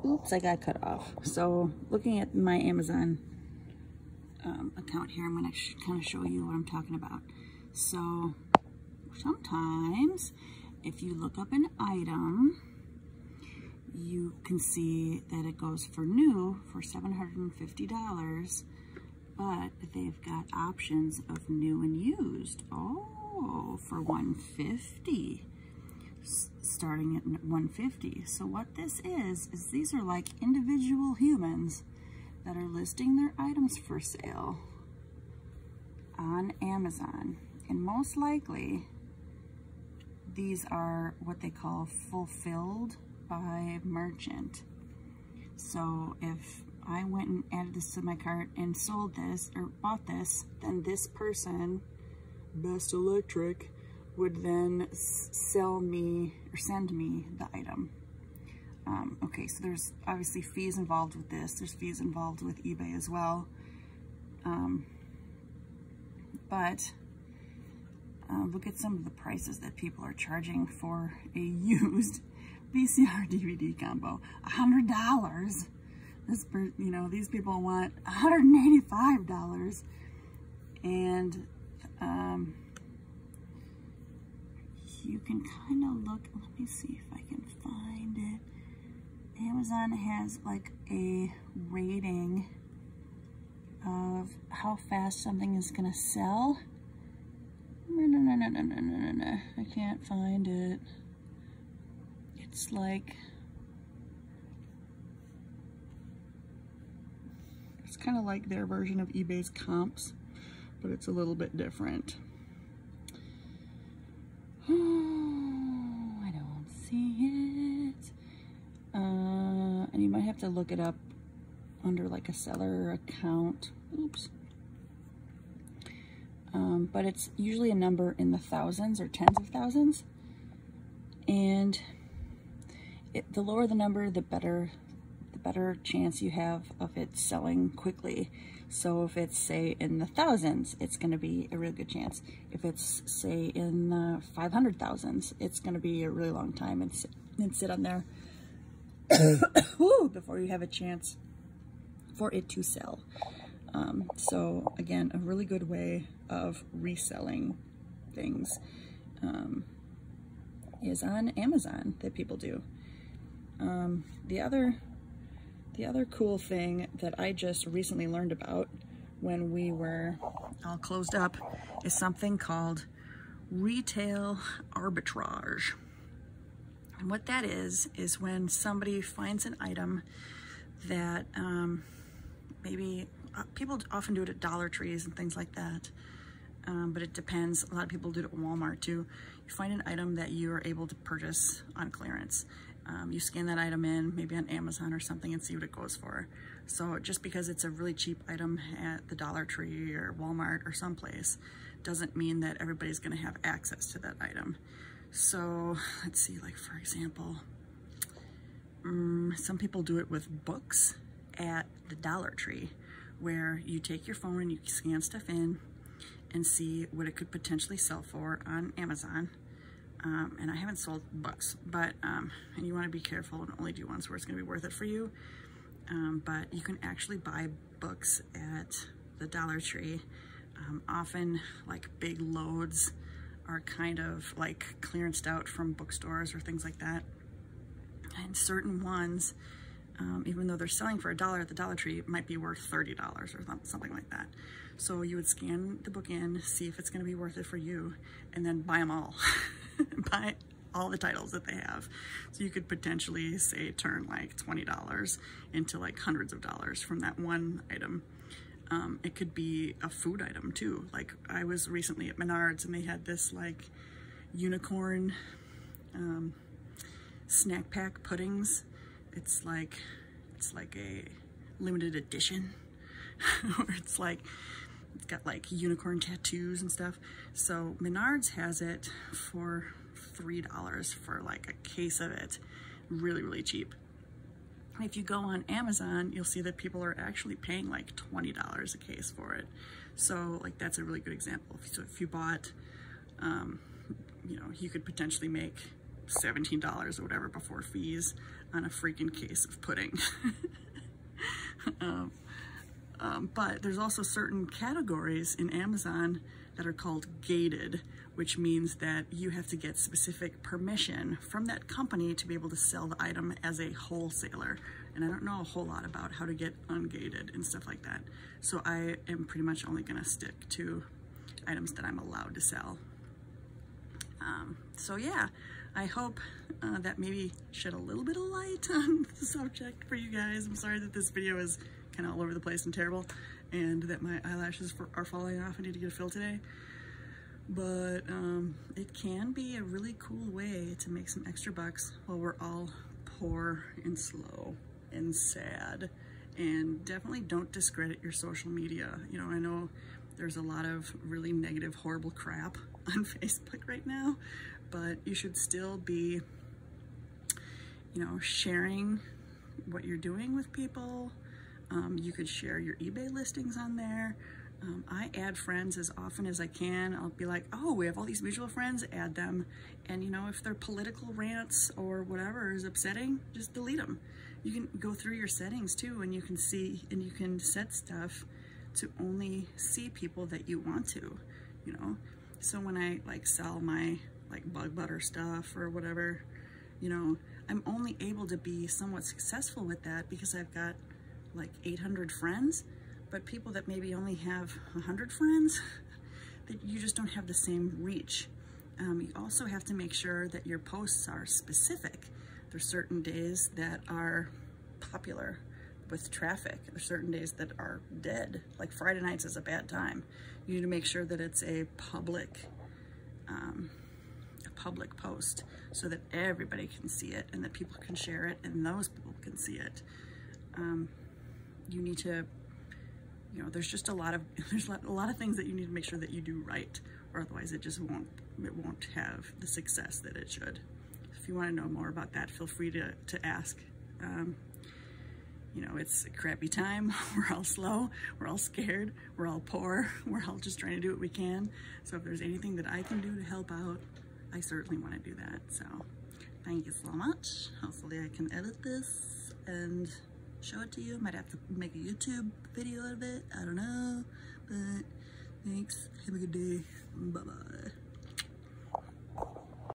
Oops, I got cut off. So looking at my Amazon account here, I'm going to kind of show you what I'm talking about. So sometimes if you look up an item, you can see that it goes for new for $750, but they've got options of new and used. Oh, for $150. Starting at $150. So what this is these are like individual humans that are listing their items for sale on Amazon. And most likely, these are what they call fulfilled by merchant. So if I went and added this to my cart and sold this or bought this, then this person, Best Electric, would then sell me or send me the item. Okay, so there's obviously fees involved with this. There's fees involved with eBay as well. But look at some of the prices that people are charging for a used VCR DVD combo. $100. These people want $185, and you can kind of look. Let me see if I can find it. Amazon has like a rating of how fast something is gonna sell. No, I can't find it. It's like, it's kind of like their version of eBay's comps, but it's a little bit different. Oh, I don't see it. And you might have to look it up under like a seller account. Oops. But it's usually a number in the thousands or tens of thousands. And the lower the number, the better chance you have of it selling quickly. So if it's, say, in the thousands, it's going to be a really good chance. If it's, say, in the 500,000s, it's going to be a really long time and sit on there before you have a chance for it to sell. So again, a really good way of reselling things is on Amazon that people do. The other cool thing that I just recently learned about when we were all closed up is something called retail arbitrage. And what that is when somebody finds an item that maybe people often do it at Dollar Trees and things like that, but it depends. A lot of people do it at Walmart too. You find an item that you are able to purchase on clearance. You scan that item in, maybe on Amazon or something, and see what it goes for. So just because it's a really cheap item at the Dollar Tree or Walmart or someplace doesn't mean that everybody's going to have access to that item. So let's see, like for example, some people do it with books at the Dollar Tree, where you take your phone and you scan stuff in and see what it could potentially sell for on Amazon. And I haven't sold books, but, and you want to be careful and only do ones where it's going to be worth it for you. But you can actually buy books at the Dollar Tree. Often like big loads are kind of like clearanced out from bookstores or things like that. And certain ones, even though they're selling for $1 at the Dollar Tree, it might be worth $30 or something like that. So you would scan the book in, see if it's going to be worth it for you, and then buy them all. Buy all the titles that they have. So you could potentially, say, turn like $20 into like hundreds of dollars from that one item. It could be a food item too. Like I was recently at Menards and they had this like unicorn snack pack puddings. It's like a limited edition or it's got like unicorn tattoos and stuff. So Menards has it for $3 for like a case of it. Really, really cheap. If you go on Amazon, you'll see that people are actually paying like $20 a case for it. So like that's a really good example. So if you bought, you know, you could potentially make $17 or whatever before fees on a freaking case of pudding. But there's also certain categories in Amazon that are called gated, which means that you have to get specific permission from that company to be able to sell the item as a wholesaler. And I don't know a whole lot about how to get ungated and stuff like that. So I am pretty much only gonna stick to items that I'm allowed to sell. So yeah, I hope that maybe shed a little bit of light on the subject for you guys. I'm sorry that this video is kind of all over the place and terrible, and that my eyelashes are falling off. I need to get a fill today. But it can be a really cool way to make some extra bucks while we're all poor and slow and sad. And definitely don't discredit your social media. You know, I know there's a lot of really negative, horrible crap on Facebook right now, but you should still be, you know, sharing what you're doing with people. You could share your eBay listings on there. I add friends as often as I can. I'll be like, oh, we have all these mutual friends, add them. And you know, if their political rants or whatever is upsetting, just delete them. You can go through your settings too, and you can see, and you can set stuff to only see people that you want to, you know? So when I like sell my like bug butter stuff or whatever, you know, I'm only able to be somewhat successful with that because I've got like 800 friends, but people that maybe only have 100 friends, that you just don't have the same reach. You also have to make sure that your posts are specific. There's certain days that are popular with traffic. There's certain days that are dead. Like Friday nights is a bad time. You need to make sure that it's a public post so that everybody can see it and that people can share it and those people can see it. You need to, you know, there's just a lot of things that you need to make sure that you do right, or otherwise it won't have the success that it should. If you want to know more about that, feel free to ask. You know, it's a crappy time. We're all slow, we're all scared, we're all poor, we're all just trying to do what we can. So if there's anything that I can do to help out, I certainly want to do that. So thank you so much. Hopefully I can edit this and show it to you. Might have to make a YouTube video out of it. I don't know, but thanks. Have a good day. Bye-bye.